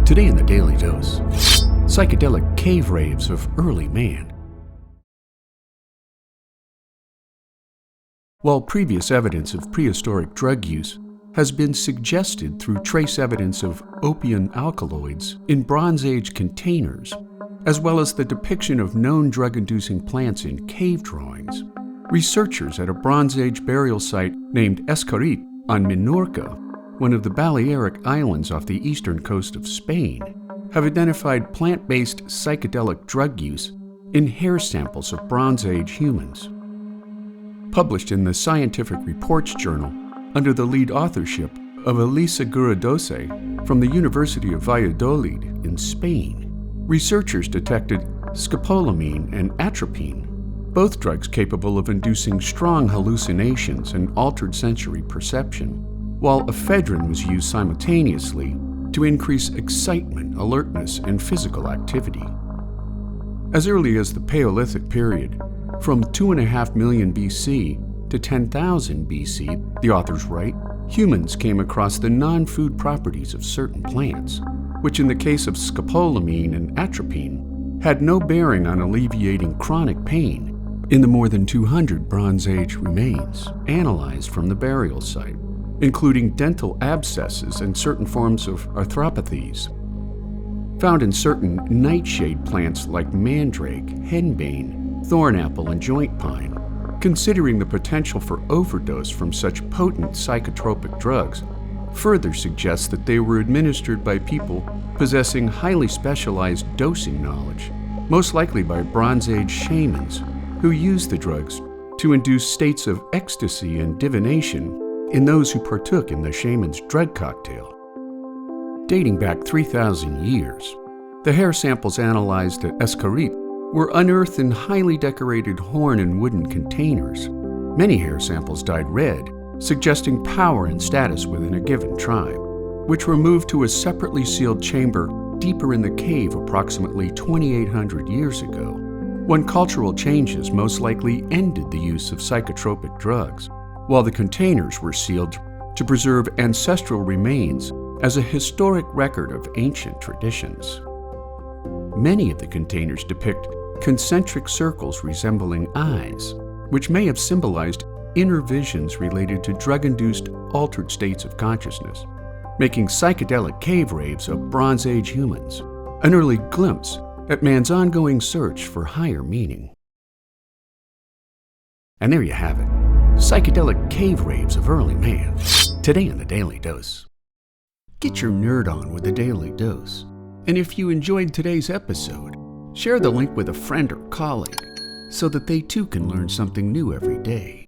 Today in the Daily Dose, psychedelic cave raves of early man. While previous evidence of prehistoric drug use has been suggested through trace evidence of opium alkaloids in Bronze Age containers, as well as the depiction of known drug-inducing plants in cave drawings, researchers at a Bronze Age burial site named Es Càrritx on Menorca, one of the Balearic Islands off the eastern coast of Spain, have identified plant-based psychedelic drug use in hair samples of Bronze Age humans. Published in the Scientific Reports Journal under the lead authorship of Elisa Guerra-Doce from the University of Valladolid in Spain, researchers detected scopolamine and atropine, both drugs capable of inducing strong hallucinations and altered sensory perception, while ephedrine was used simultaneously to increase excitement, alertness, and physical activity. As early as the Paleolithic period, from 2.5 million BC to 10,000 BC, the authors write, humans came across the non-food properties of certain plants, which in the case of scopolamine and atropine had no bearing on alleviating chronic pain in the more than 200 Bronze Age remains analyzed from the burial site, including dental abscesses and certain forms of arthropathies. Found in certain nightshade plants like mandrake, henbane, thornapple, and joint pine, considering the potential for overdose from such potent psychotropic drugs further suggests that they were administered by people possessing highly specialized dosing knowledge, most likely by Bronze Age shamans who used the drugs to induce states of ecstasy and divination in those who partook in the shaman's drug cocktail. Dating back 3,000 years, the hair samples analyzed at Es Càrritx were unearthed in highly decorated horn and wooden containers. Many hair samples dyed red, suggesting power and status within a given tribe, which were moved to a separately sealed chamber deeper in the cave approximately 2,800 years ago, when cultural changes most likely ended the use of psychotropic drugs, while the containers were sealed to preserve ancestral remains as a historic record of ancient traditions. Many of the containers depict concentric circles resembling eyes, which may have symbolized inner visions related to drug-induced altered states of consciousness, making psychedelic cave raves of Bronze Age humans an early glimpse at man's ongoing search for higher meaning. And there you have it, psychedelic cave raves of early man, today in the Daily Dose. Get your nerd on with the Daily Dose. And if you enjoyed today's episode, share the link with a friend or colleague so that they too can learn something new every day.